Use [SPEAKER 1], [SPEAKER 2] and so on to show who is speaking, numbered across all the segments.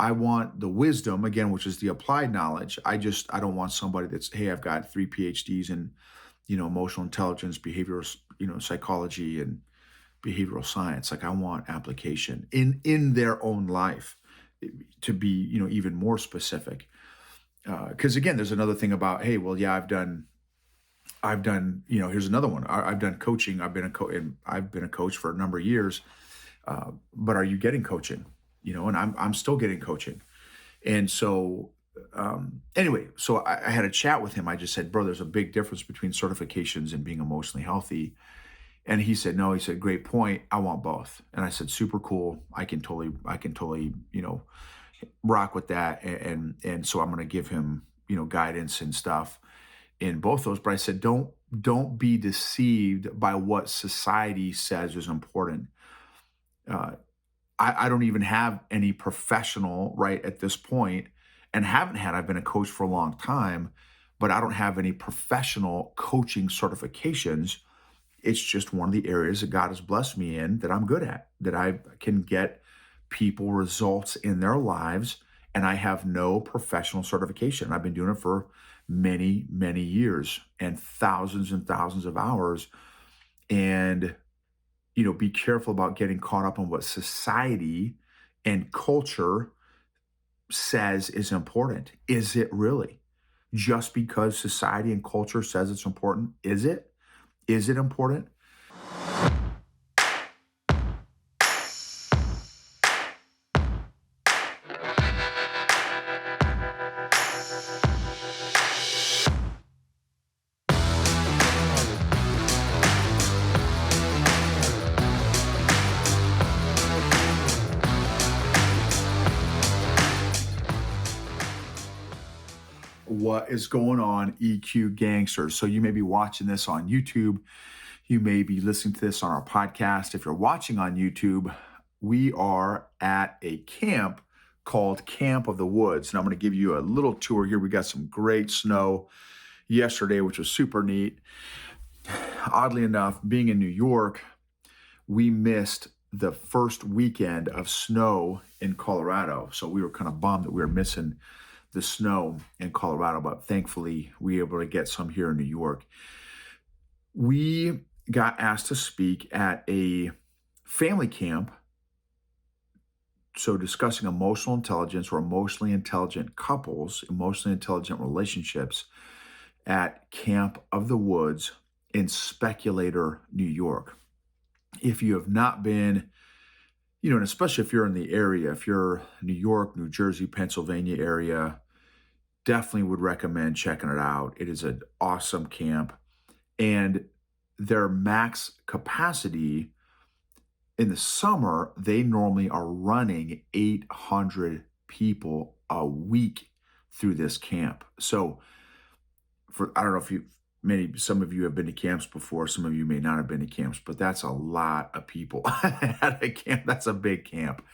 [SPEAKER 1] I want the wisdom again, which is the applied knowledge. I don't want somebody that's, hey, I've got 3 PhDs in, emotional intelligence, behavioral, psychology and behavioral science. Like I want application in their own life to be, even more specific. Because again, there's another thing about, hey, well, yeah, I've done, here's another one. I've done coaching. I've been a coach for a number of years. But are you getting coaching? And I'm still getting coaching. And so, anyway, so I had a chat with him. I just said, bro, there's a big difference between certifications and being emotionally healthy. And he said, no, he said, great point. I want both. And I said, super cool. I can totally, rock with that. And so I'm going to give him, guidance and stuff in both those. But I said, don't be deceived by what society says is important. Uh, I don't even have any professional right at this point, and haven't had. I've been a coach for a long time, but I don't have any professional coaching certifications. It's just one of the areas that God has blessed me in that I'm good at, that I can get people results in their lives. And I have no professional certification. I've been doing it for many, many years and thousands of hours. And be careful about getting caught up on what society and culture says is important. Is it really? Just because society and culture says it's important, is it? Is it important? What is going on, EQ gangsters? So you may be watching this on YouTube. You may be listening to this on our podcast. If you're watching on YouTube, we are at a camp called Camp of the Woods. And I'm going to give you a little tour here. We got some great snow yesterday, which was super neat. Oddly enough, being in New York, we missed the first weekend of snow in Colorado. So we were kind of bummed that we were missing the snow in Colorado, but thankfully we were able to get some here in New York. We got asked to speak at a family camp. So discussing emotional intelligence or emotionally intelligent couples, emotionally intelligent relationships at Camp of the Woods in Speculator, New York. If you have not been, and especially if you're in the area, if you're New York, New Jersey, Pennsylvania area, definitely would recommend checking it out. It is an awesome camp. And their max capacity in the summer, they normally are running 800 people a week through this camp. So I don't know if some of you have been to camps before, some of you may not have been to camps, but that's a lot of people at a camp. That's a big camp.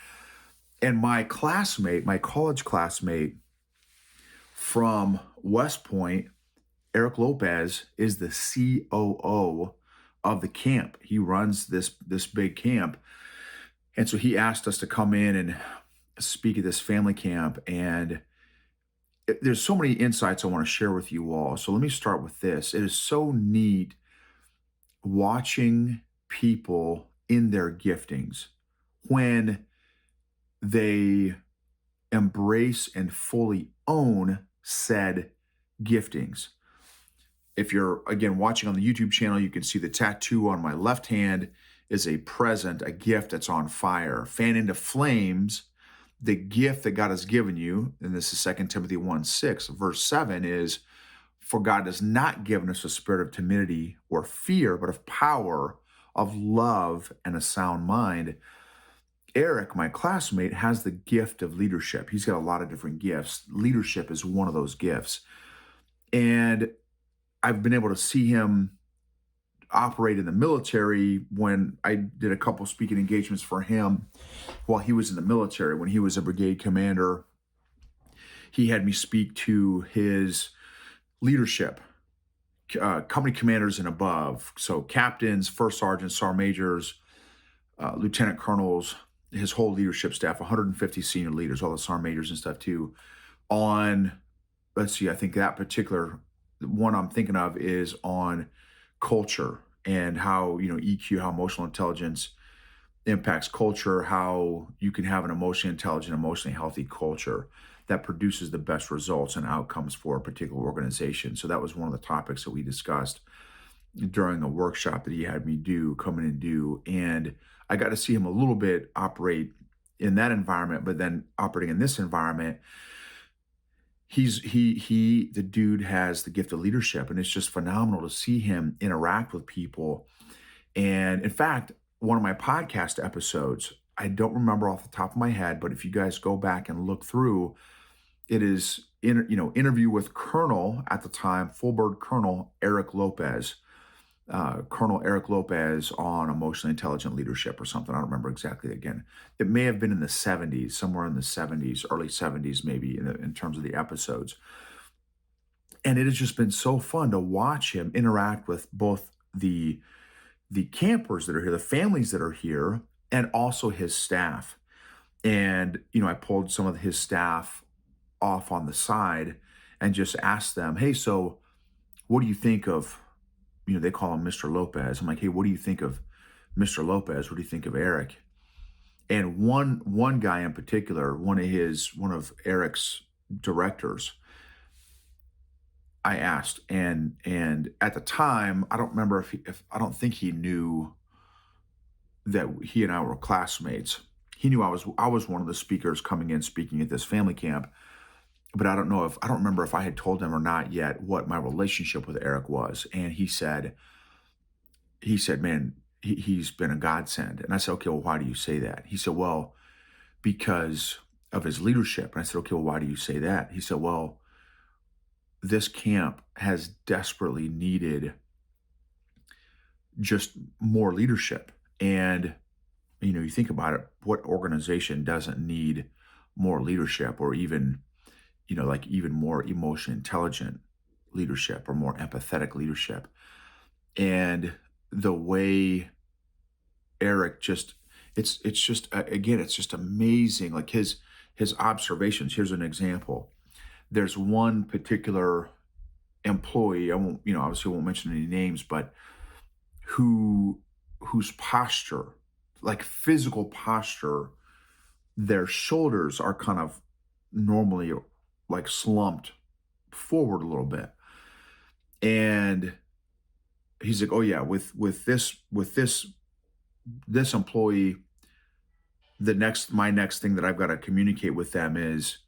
[SPEAKER 1] And my college classmate from West Point, Eric Lopez, is the COO of the camp. He runs this big camp. And so he asked us to come in and speak at this family camp. And there's so many insights I want to share with you all. So let me start with this. It is so neat watching people in their giftings when they embrace and fully own said giftings. If you're, again, watching on the YouTube channel, you can see the tattoo on my left hand is a present, a gift that's on fire. Fan into flames the gift that God has given you. And this is 2 Timothy 1:6. Verse 7 is, for God has not given us a spirit of timidity or fear, but of power, of love, and a sound mind. Eric, my classmate, has the gift of leadership. He's got a lot of different gifts. Leadership is one of those gifts. And I've been able to see him operate in the military when I did a couple speaking engagements for him while he was in the military. When he was a brigade commander, he had me speak to his leadership, company commanders and above. So captains, first sergeants, sergeant majors, lieutenant colonels, his whole leadership staff, 150 senior leaders, all the sergeant majors and stuff too, on, let's see, I think that particular one I'm thinking of is on culture and how, EQ, how emotional intelligence impacts culture, how you can have an emotionally intelligent, emotionally healthy culture that produces the best results and outcomes for a particular organization. So that was one of the topics that we discussed during a workshop that he had me come in and do. And I got to see him a little bit operate in that environment, but then operating in this environment, the dude has the gift of leadership, and it's just phenomenal to see him interact with people. And in fact, one of my podcast episodes, I don't remember off the top of my head, but if you guys go back and look through, it is interview with Colonel at the time, full bird Colonel Eric Lopez, Colonel Eric Lopez on emotionally intelligent leadership or something. I don't remember exactly. Again, it may have been in the 70s, somewhere in the 70s, early 70s, maybe in terms of the episodes. And it has just been so fun to watch him interact with both the campers that are here, the families that are here, and also his staff. And, I pulled some of his staff off on the side and just asked them, hey, so what do you think of, they call him Mr. Lopez. I'm like, hey, what do you think of Mr. Lopez? What do you think of Eric? And one guy in particular, one of Eric's directors, I asked, and at the time, I don't remember if I don't think he knew that he and I were classmates. He knew I was one of the speakers coming in speaking at this family camp, but I don't remember if I had told him or not yet what my relationship with Eric was. And he said, man, he's been a godsend. And I said, okay, well, why do you say that? He said, well, because of his leadership. And I said, okay, well, why do you say that? He said, well, this camp has desperately needed just more leadership. And, you think about it, what organization doesn't need more leadership, or even, like even more emotionally intelligent leadership or more empathetic leadership? And the way Eric it's just, again, it's just amazing. Like his observations. Here's an example. There's one particular employee, I won't, obviously won't mention any names, but whose posture, like physical posture, their shoulders are kind of normally like slumped forward a little bit. And he's like, oh yeah, with this employee, my next thing that I've got to communicate with them is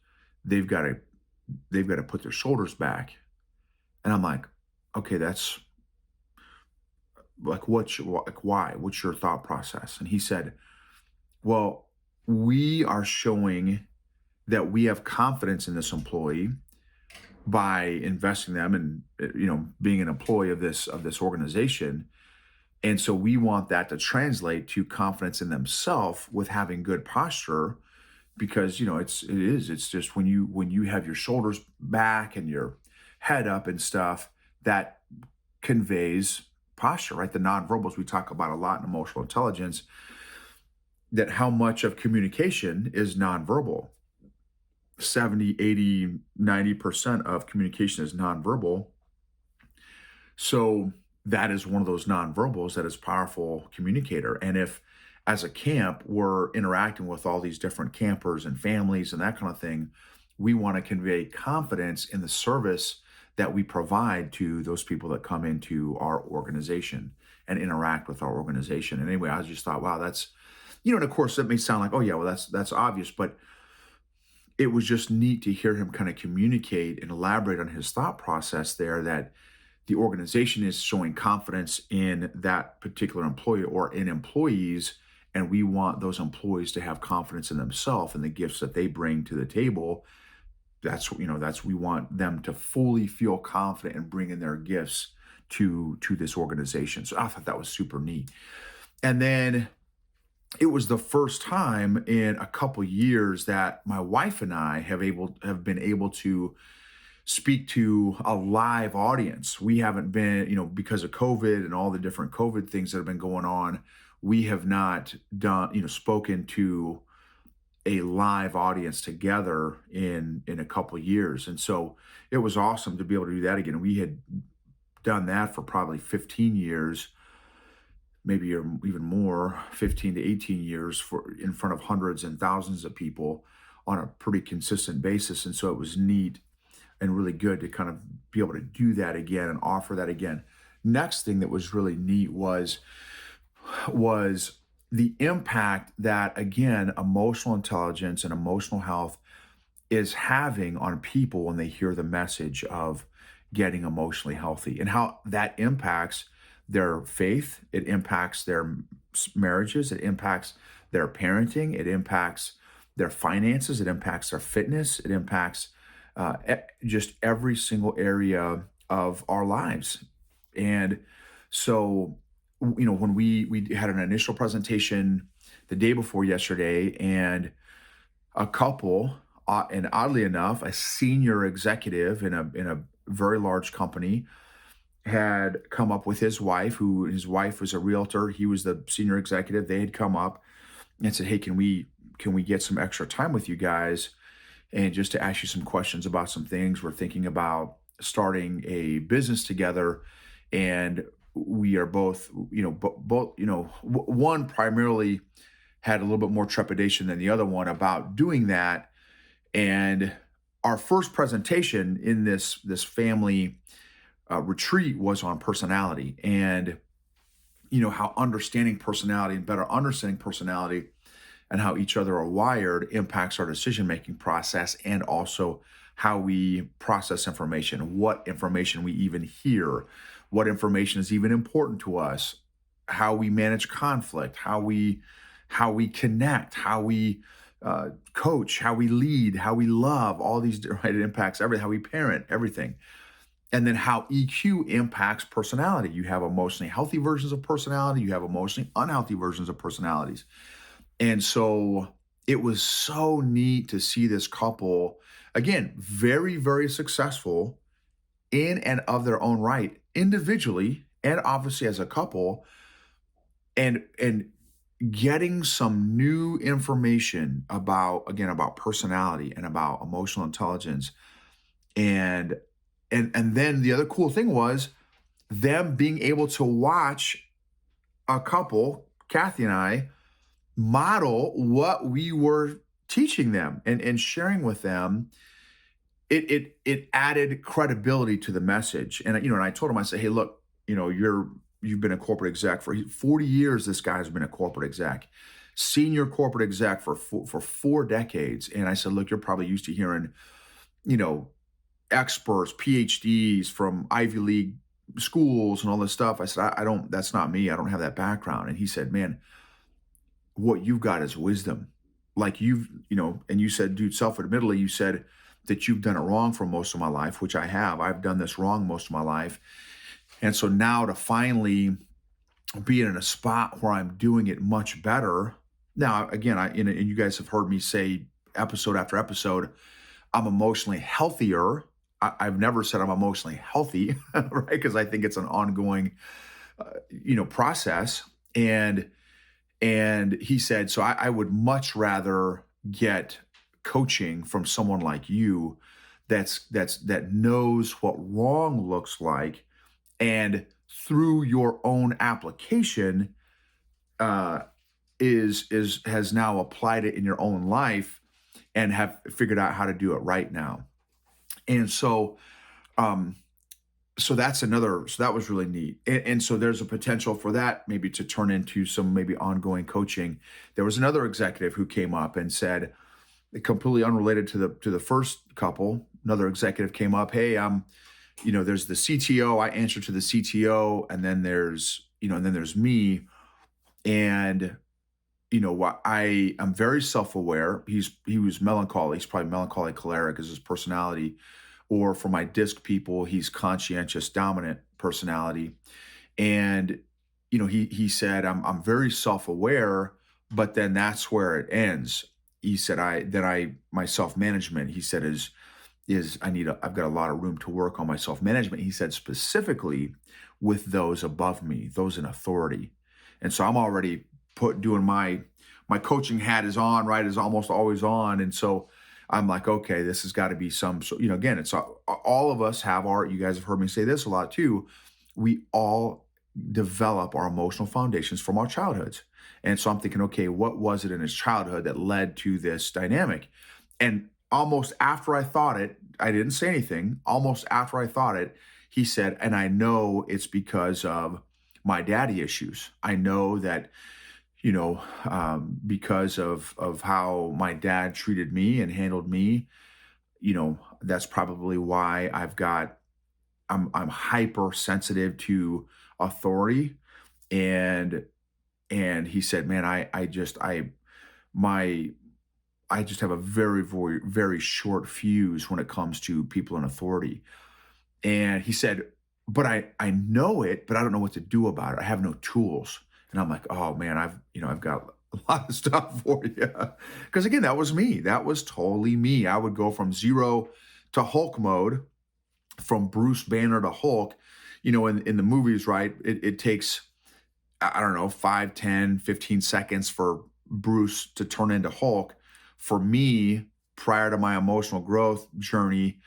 [SPEAKER 1] they've got to put their shoulders back. And I'm like, okay, that's like, why? What's your thought process? And he said, well, we are showing that we have confidence in this employee by investing them and, being an employee of this organization. And so we want that to translate to confidence in themselves with having good posture, because it's just when you have your shoulders back and your head up and stuff, that conveys posture, right? The nonverbals we talk about a lot in emotional intelligence, that how much of communication is nonverbal. 70, 80, 90% of communication is nonverbal. So that is one of those nonverbals that is powerful communicator. And if, as a camp, we're interacting with all these different campers and families and that kind of thing, we want to convey confidence in the service that we provide to those people that come into our organization and interact with our organization. And anyway, I just thought, wow, that's, and of course that may sound like, oh yeah, well, that's obvious, but it was just neat to hear him kind of communicate and elaborate on his thought process there, that the organization is showing confidence in that particular employee or in employees, and we want those employees to have confidence in themselves and the gifts that they bring to the table. We want them to fully feel confident in bringing their gifts to this organization. So I thought that was super neat. And then it was the first time in a couple years that my wife and I have been able to speak to a live audience. We haven't been, because of COVID and all the different COVID things that have been going on, we have not done, spoken to a live audience together in a couple of years. And so it was awesome to be able to do that again. We had done that for probably 15 years, maybe or even more, 15 to 18 years, for in front of hundreds and thousands of people on a pretty consistent basis. And so it was neat and really good to kind of be able to do that again and offer that again. Next thing that was really neat was the impact that, again, emotional intelligence and emotional health is having on people when they hear the message of getting emotionally healthy, and how that impacts their faith. It impacts their marriages. It impacts their parenting. It impacts their finances. It impacts their fitness. It impacts just every single area of our lives. And so, when we had an initial presentation the day before yesterday, and a couple, and oddly enough, a senior executive in a very large company had come up with his wife, who his wife was a realtor. He was the senior executive. They had come up and said, "Hey, can we get some extra time with you guys, and just to ask you some questions about some things? We're thinking about starting a business together, and we are both, both, one primarily had a little bit more trepidation than the other one about doing that. And our first presentation in this family retreat was on personality, and how understanding personality and better understanding personality and how each other are wired impacts our decision making process, and also how we process information, what information we even hear, what information is even important to us, how we manage conflict, how we connect, how we coach, how we lead, how we love, all these, right? It impacts everything, how we parent, everything. And then how EQ impacts personality. You have emotionally healthy versions of personality, you have emotionally unhealthy versions of personalities. And so it was so neat to see this couple, again, very, very successful in and of their own right, individually and obviously as a couple, and getting some new information about, again, about personality and about emotional intelligence. And and then the other cool thing was them being able to watch a couple, Kathy and I, model what we were teaching them and sharing with them. It added credibility to the message. And I told him, I said, "Hey, look, you've been a corporate exec for 40 years. This guy has been a corporate exec, senior corporate exec for 4 decades." And I said, "Look, you're probably used to hearing, you know, experts, PhDs from Ivy League schools and all this stuff." I said, I don't, that's not me. I don't have that background." And he said, "Man, what you've got is wisdom. Like and you said, dude, self-admittedly, you said that you've done it wrong for most of my life, which I have. I've done this wrong most of my life. And so now to finally be in a spot where I'm doing it much better." Now, again, and you guys have heard me say episode after episode, I'm emotionally healthier. I've never said I'm emotionally healthy, right? Because I think it's an ongoing, process. And he said, "So I would much rather get coaching from someone like you, that knows what wrong looks like, and through your own application, uh, is has now applied it in your own life and have figured out how to do it right now." And um, so that was really neat. And so there's a potential for that maybe to turn into some maybe ongoing coaching. There was another executive who came up and said, completely unrelated to the first couple, another executive came up, "Hey, there's the CTO, I answer to the CTO, and then there's me. And what, I am very self-aware." He was melancholy. He's probably melancholy choleric as his personality. Or for my disc people, he's conscientious dominant personality. And he said, I'm very self-aware, but then that's where it ends. He said, my self-management, he said, is I've got a lot of room to work on my self-management. He said, specifically with those above me, those in authority. And so I'm already doing my coaching hat is on, right? Is almost always on. And so I'm like, okay, this has got to be some, so, again, it's all of us have our, you guys have heard me say this a lot too. We all develop our emotional foundations from our childhoods. And so I'm thinking, okay, what was it in his childhood that led to this dynamic? And almost after I thought it, I didn't say anything. Almost after I thought it, he said, and I know it's because of my daddy issues. I know that, because of how my dad treated me and handled me, that's probably why I'm hypersensitive to authority. And he said, man, my I just have a very, very, very short fuse when it comes to people in authority. And he said, but I know it, but I don't know what to do about it. I have no tools. And I'm like, oh man, I've got a lot of stuff for you. Because again, that was me. That was totally me. I would go from zero to Hulk mode, from Bruce Banner to Hulk. In the movies, right? It takes, I don't know, 5, 10, 15 seconds for Bruce to turn into Hulk. For me, prior to my emotional growth journey,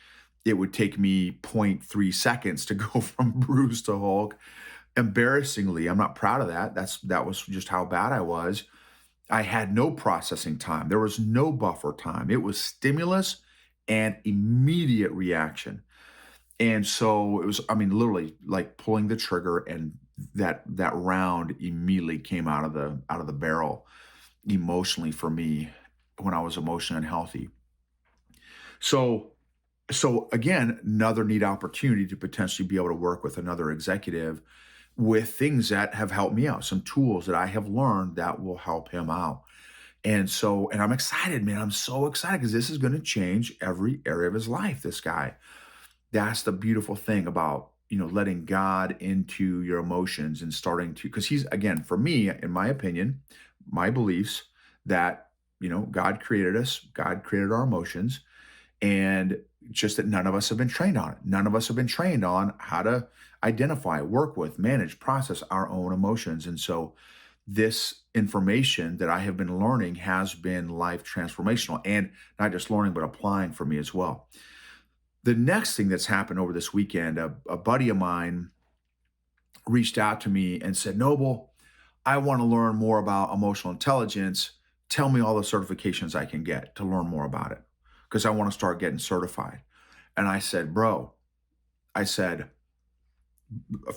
[SPEAKER 1] it would take me zero point 0.3 seconds to go from Bruce to Hulk. Embarrassingly, I'm not proud of that. That was just how bad I was. I had no processing time. There was no buffer time. It was stimulus and immediate reaction. And so it was, I mean, literally like pulling the trigger, and that round immediately came out of the barrel emotionally for me when I was emotionally unhealthy. So so again, another neat opportunity to potentially be able to work with another executive with things that have helped me out, some tools that I have learned that will help him out. And I'm excited, man. I'm so excited because this is going to change every area of his life. This guy. That's the beautiful thing about, letting God into your emotions and starting to, because he's, again, for me, in my opinion, my beliefs that, God created us, God created our emotions, and just that none of us have been trained on it. None of us have been trained on how to identify, work with, manage, process our own emotions. And so this information that I have been learning has been life transformational, and not just learning, but applying for me as well. The next thing that's happened over this weekend, a buddy of mine reached out to me and said, Noble, I want to learn more about emotional intelligence. Tell me all the certifications I can get to learn more about it, because I want to start getting certified. And I said, bro, I said,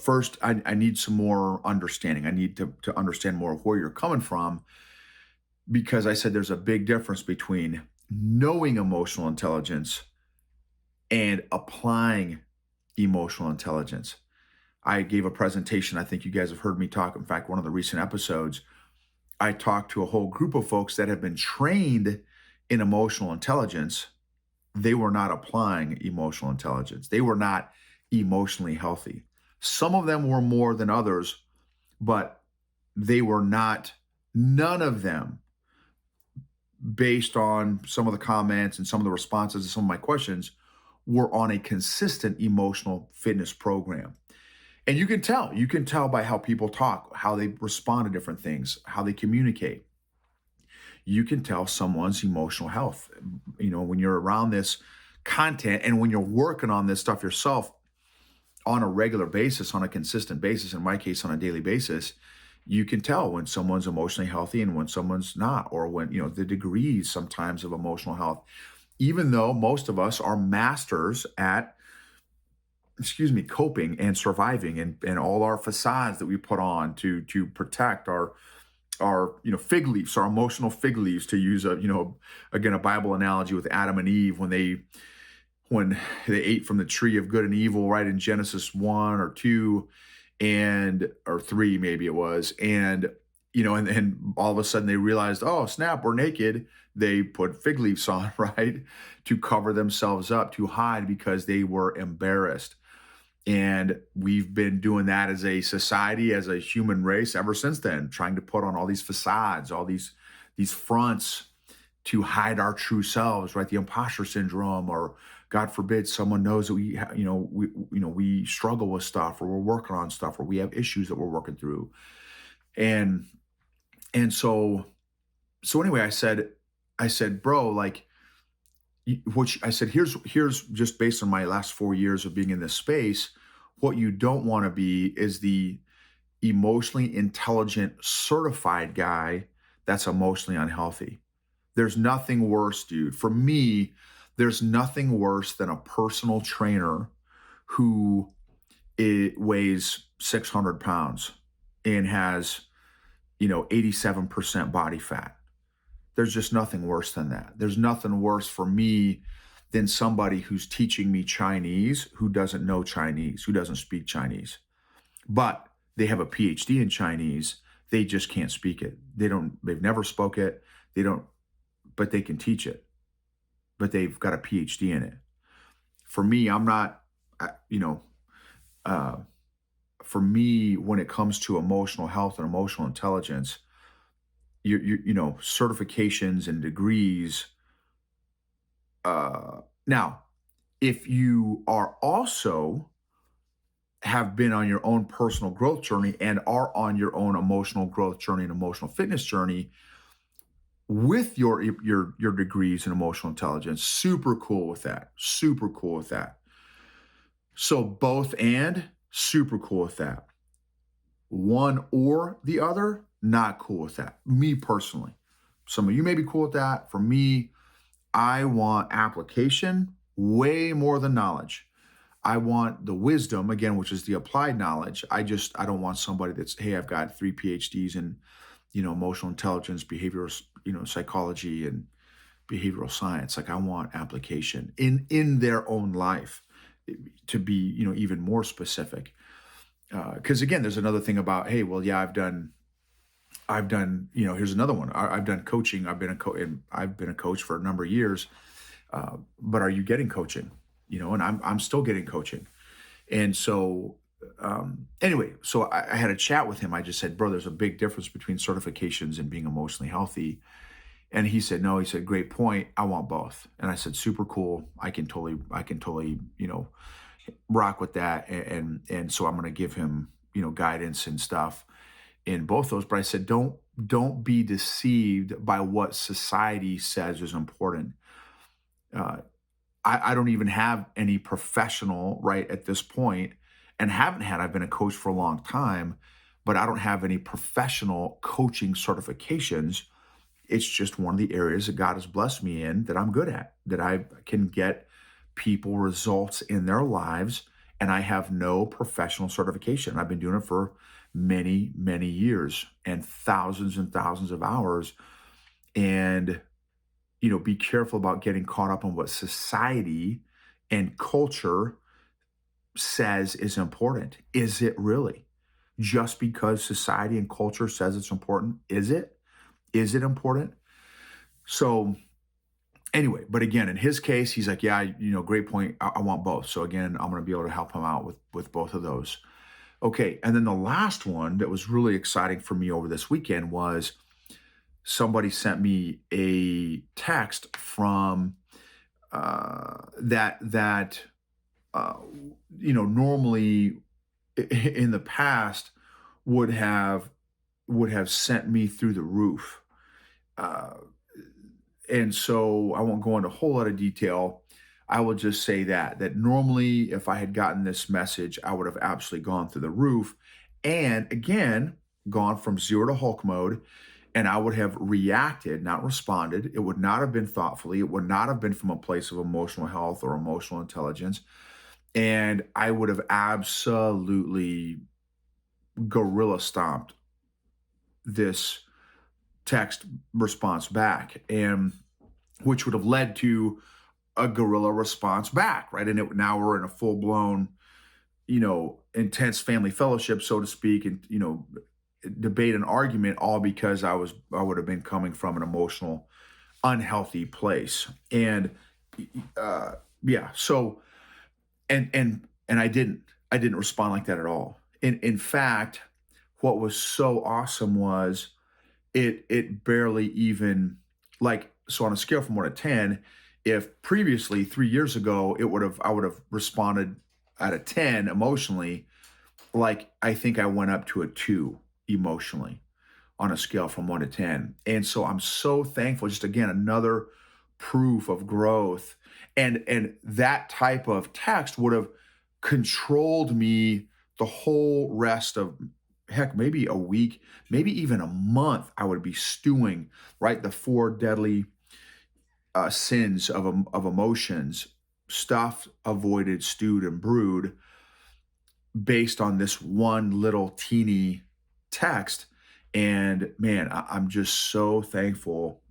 [SPEAKER 1] first, I need some more understanding. I need to understand more of where you're coming from, because I said there's a big difference between knowing emotional intelligence and applying emotional intelligence. I gave a presentation. I think you guys have heard me talk. In fact, one of the recent episodes, I talked to a whole group of folks that have been trained in emotional intelligence. They were not applying emotional intelligence. They were not emotionally healthy. Some of them were more than others, but they were not, none of them, based on some of the comments and some of the responses to some of my questions, were on a consistent emotional fitness program. And you can tell by how people talk, how they respond to different things, how they communicate. You can tell someone's emotional health. When you're around this content and when you're working on this stuff yourself on a regular basis, on a consistent basis, in my case, on a daily basis, you can tell when someone's emotionally healthy and when someone's not, or when, the degrees sometimes of emotional health. Even though most of us are masters at, coping and surviving, and all our facades that we put on to protect our fig leaves, our emotional fig leaves, to use again, a Bible analogy with Adam and Eve when they ate from the tree of good and evil, right, in Genesis 1 or 2 or 3, maybe it was. And and all of a sudden they realized, oh snap, we're naked. They put fig leaves on, right, to cover themselves up, to hide, because they were embarrassed. And we've been doing that as a society, as a human race, ever since then, trying to put on all these facades, all these fronts to hide our true selves, right? The imposter syndrome, or God forbid, someone knows that we struggle with stuff, or we're working on stuff, or we have issues that we're working through. And And so anyway, I said, bro, like, which I said, here's just based on my last 4 years of being in this space, what you don't want to be is the emotionally intelligent certified guy that's emotionally unhealthy. There's nothing worse, dude. For me, there's nothing worse than a personal trainer who weighs 600 pounds and has, 87% body fat. There's just nothing worse than that. There's nothing worse for me than somebody who's teaching me Chinese who doesn't know Chinese, who doesn't speak Chinese, but they have a PhD in Chinese. They just can't speak it. They've never spoke it. They don't, but they can teach it, but they've got a PhD in it. For me, I'm not, you know, uh, for me, when it comes to emotional health and emotional intelligence, certifications and degrees. Now, if you are also have been on your own personal growth journey and are on your own emotional growth journey and emotional fitness journey with your degrees in emotional intelligence, super cool with that. Super cool with that. So both and super cool with that. One or the other, not cool with that. Me personally. Some of you may be cool with that. For me, I want application way more than knowledge. I want the wisdom, again, which is the applied knowledge. I don't want somebody that's, hey, I've got 3 PhDs in, emotional intelligence, behavioral, psychology and behavioral science. Like I want application in their own life to be, even more specific. Because again, there's another thing about, hey, well, yeah, I've done, here's another one. I've done coaching. I've been a coach for a number of years. But are you getting coaching? And I'm still getting coaching. And so, anyway, so I had a chat with him. I just said, bro, there's a big difference between certifications and being emotionally healthy. And he said, no, he said, great point. I want both. And I said, super cool. I can totally, rock with that. And so I'm going to give him, guidance and stuff in both those. But I said, don't be deceived by what society says is important. Uh, I don't even have any professional right at this point, and haven't had. I've been a coach for a long time, but I don't have any professional coaching certifications. It's just one of the areas that God has blessed me in that I'm good at, that I can get people results in their lives. And I have no professional certification. I've been doing it for many, many years and thousands of hours. And, be careful about getting caught up on what society and culture says is important. Is it really? Just because society and culture says it's important, is it? Is it important? So anyway, but again, in his case, he's like, yeah, great point. I want both. So again, I'm going to be able to help him out with both of those. Okay, and then the last one that was really exciting for me over this weekend was somebody sent me a text from that uh, normally in the past would have sent me through the roof. Uh, and so I won't go into a whole lot of detail. I will just say that normally if I had gotten this message, I would have absolutely gone through the roof, and again gone from zero to Hulk mode, and I would have reacted, not responded. It would not have been thoughtfully. It would not have been from a place of emotional health or emotional intelligence, and I would have absolutely gorilla stomped this text response back, and which would have led to a guerrilla response back, right? And now we're in a full blown, intense family fellowship, so to speak, and debate and argument, all because I would have been coming from an emotional, unhealthy place, and yeah, so and I didn't respond like that at all. In fact, what was so awesome was it barely even, like, so on a scale from 1 to 10, if previously 3 years ago I would have responded at a 10 emotionally, like I think I went up to a 2 emotionally. on a scale from 1 to 10. And so I'm so thankful. Just again, another proof of growth. And that type of text would have controlled me the whole rest of, heck, maybe a week, maybe even a month. I would be stewing, right? The four deadly sins of emotions: stuffed, avoided, stewed, and brewed, based on this one little teeny text. And man, I'm just so thankful.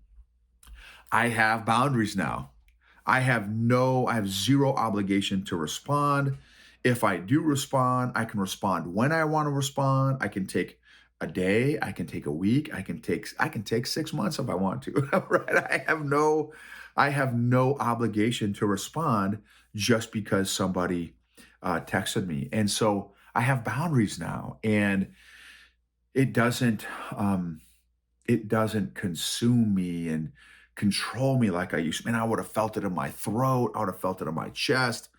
[SPEAKER 1] I have boundaries now. I have zero obligation to respond. If I do respond, I can respond when I want to respond. I can take a day, I can take a week, I can take 6 months if I want to. Right? I have no obligation to respond just because somebody texted me. And so I have boundaries now, and it doesn't um, it doesn't consume me and control me like I used to. Man, I would have felt it in my throat. I would have felt it in my chest.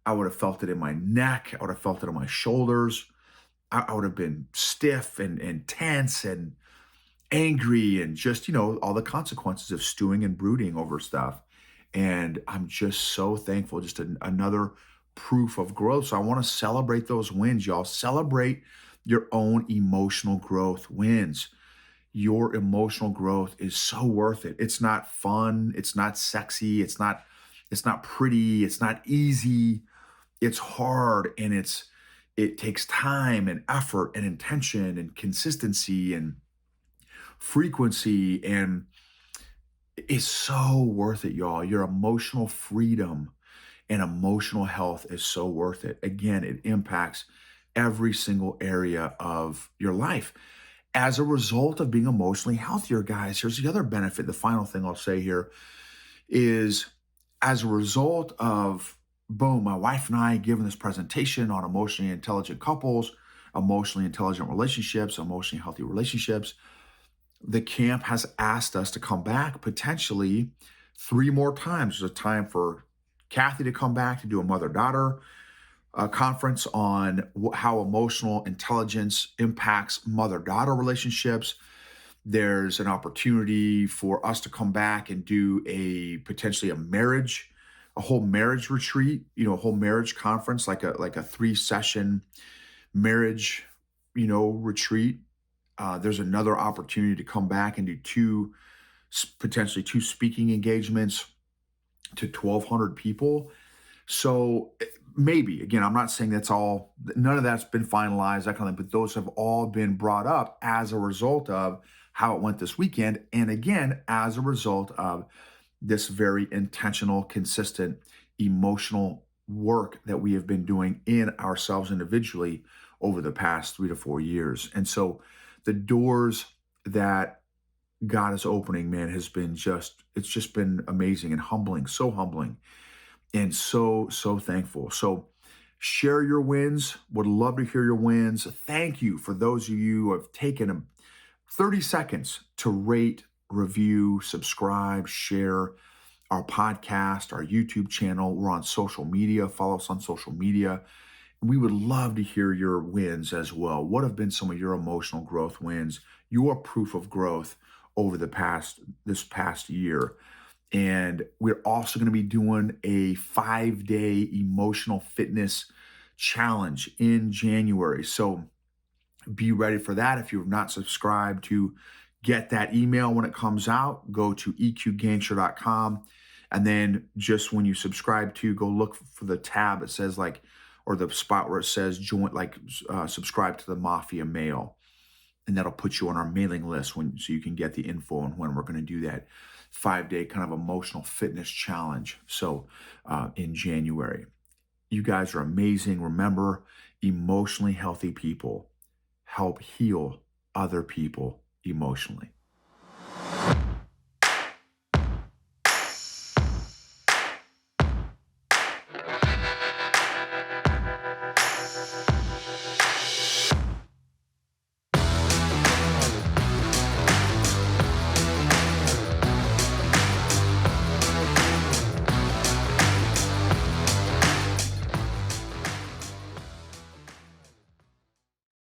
[SPEAKER 1] I would have felt it in my neck. I would have felt it on my shoulders. I would have been stiff and tense and angry, and just, all the consequences of stewing and brooding over stuff. And I'm just so thankful. Just another proof of growth. So I want to celebrate those wins, y'all. Celebrate your own emotional growth wins. Your emotional growth is so worth it. It's not fun, it's not sexy, it's not pretty, it's not easy. It's hard, and it takes time and effort and intention and consistency and frequency, and it's so worth it, y'all. Your emotional freedom and emotional health is so worth it. Again, it impacts every single area of your life. As a result of being emotionally healthier, guys, here's the other benefit. The final thing I'll say here is, as a result of, boom, my wife and I giving this presentation on emotionally intelligent couples, emotionally intelligent relationships, emotionally healthy relationships, the camp has asked us to come back potentially 3 more times. There's a time for Kathy to come back to do a mother-daughter conference on how emotional intelligence impacts mother-daughter relationships. There's an opportunity for us to come back and do potentially a whole marriage retreat, a whole marriage conference, like a 3 session marriage, retreat. There's another opportunity to come back and do potentially two speaking engagements to 1,200 people. So maybe, again, I'm not saying none of that's been finalized, that kind of thing, but those have all been brought up as a result of how it went this weekend. And again, as a result of this very intentional, consistent, emotional work that we have been doing in ourselves individually over the past 3 to 4 years. And so the doors that God is opening, man, it's just been amazing and humbling, so humbling, and so, so thankful. So share your wins. Would love to hear your wins. Thank you for those of you who have taken 30 seconds to rate, review, subscribe, share our podcast, our YouTube channel. We're on social media. Follow us on social media. We would love to hear your wins as well. What have been some of your emotional growth wins, your proof of growth over this past year? And we're also going to be doing a 5-day emotional fitness challenge in January. So be ready for that. If you've not subscribed to get that email when it comes out, go to eqgangster.com. And then just when you subscribe go look for the tab that says or the spot where it says join, subscribe to the Mafia Mail. And that'll put you on our mailing list so you can get the info on when we're going to do that 5-day kind of emotional fitness challenge. So in January, you guys are amazing. Remember, emotionally healthy people help heal other people emotionally.